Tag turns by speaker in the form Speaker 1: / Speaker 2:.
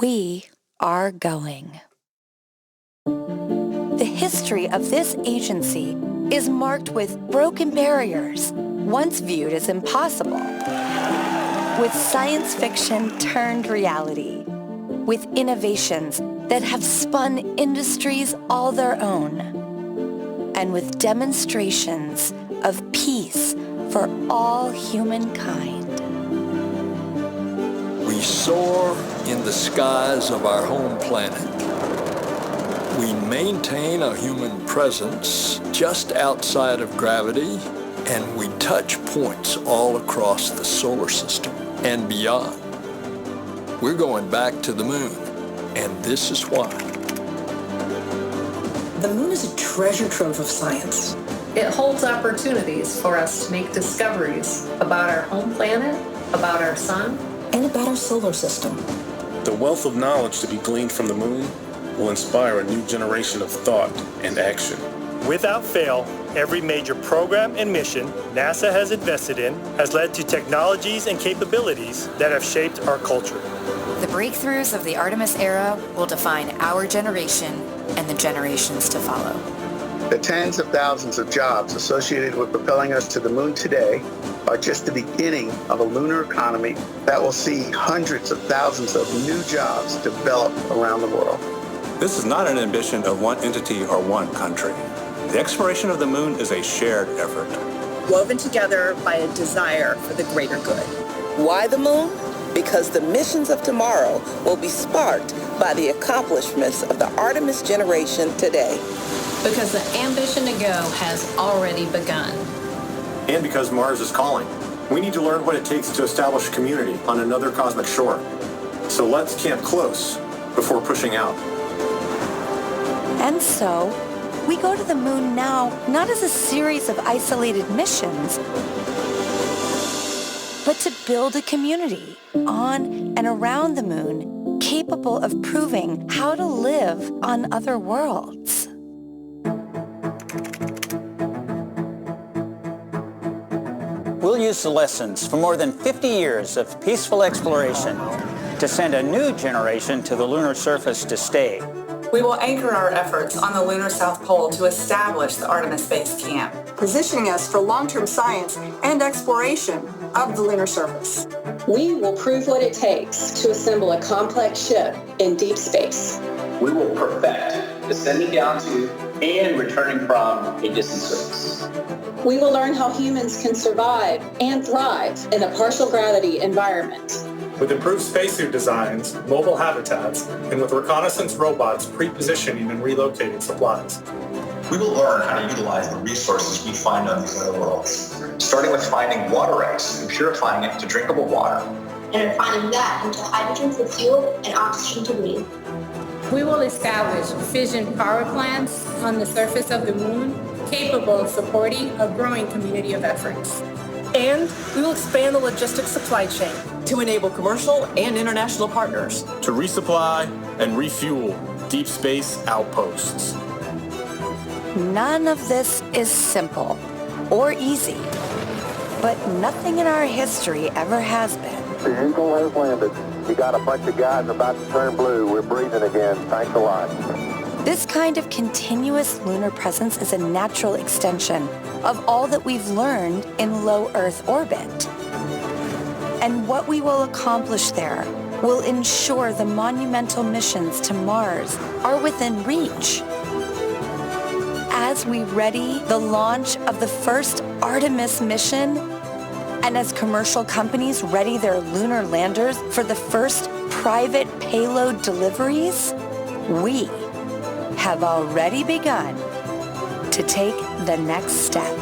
Speaker 1: We are going. The history of this agency is marked with broken barriers, once viewed as impossible, with science fiction turned reality, with innovations that have spun industries all their own, and with demonstrations of peace for all humankind.
Speaker 2: We soar in the skies of our home planet. We maintain a human presence just outside of gravity, and we touch points all across the solar system and beyond. We're going back to the moon, and this is why.
Speaker 3: The moon is a treasure trove of science.
Speaker 4: It holds opportunities for us to make discoveries about our home planet, about our sun,
Speaker 3: and about our solar system.
Speaker 5: The wealth of knowledge to be gleaned from the moon will inspire a new generation of thought and action.
Speaker 6: Without fail, every major program and mission NASA has invested in has led to technologies and capabilities that have shaped our culture.
Speaker 7: The breakthroughs of the Artemis era will define our generation and the generations to follow.
Speaker 8: The tens of thousands of jobs associated with propelling us to the moon today are just the beginning of a lunar economy that will see hundreds of thousands of new jobs develop around the world.
Speaker 9: This is not an ambition of one entity or one country. The exploration of the moon is a shared effort,
Speaker 10: woven together by a desire for the greater good.
Speaker 11: Why the moon? Because the missions of tomorrow will be sparked by the accomplishments of the Artemis generation today.
Speaker 12: Because the ambition to go has already begun.
Speaker 13: And because Mars is calling. We need to learn what it takes to establish a community on another cosmic shore. So let's camp close before pushing out.
Speaker 1: And so, we go to the moon now, not as a series of isolated missions, but to build a community on and around the moon capable of proving how to live on other worlds.
Speaker 14: We'll use the lessons from more than 50 years of peaceful exploration to send a new generation to the lunar surface to stay.
Speaker 15: We will anchor our efforts on the lunar South Pole to establish the Artemis Base Camp,
Speaker 16: positioning us for long-term science and exploration of the lunar surface.
Speaker 17: We will prove what it takes to assemble a complex ship in deep space.
Speaker 18: We will perfect descending down to and returning from a distant surface.
Speaker 17: We will learn how humans can survive and thrive in a partial gravity environment.
Speaker 6: With improved spacesuit designs, mobile habitats, and with reconnaissance robots pre-positioning and relocating supplies.
Speaker 18: We will learn how to utilize the resources we find on these other worlds, starting with finding water ice and purifying it to drinkable water.
Speaker 19: And refining that into hydrogen for fuel and oxygen to breathe.
Speaker 20: We will establish fission power plants on the surface of the moon capable of supporting a growing community of efforts.
Speaker 3: And we will expand the logistics supply chain to enable commercial and international partners
Speaker 5: to resupply and refuel deep space outposts.
Speaker 1: None of this is simple or easy, but nothing in our history ever has been.
Speaker 2: The Eagle has landed. You got a bunch of guys about to turn blue. We're breathing again. Thanks a lot.
Speaker 1: This kind of continuous lunar presence is a natural extension of all that we've learned in low Earth orbit. And what we will accomplish there will ensure the monumental missions to Mars are within reach. As we ready the launch of the first Artemis mission, and as commercial companies ready their lunar landers for the first private payload deliveries, we have already begun to take the next step.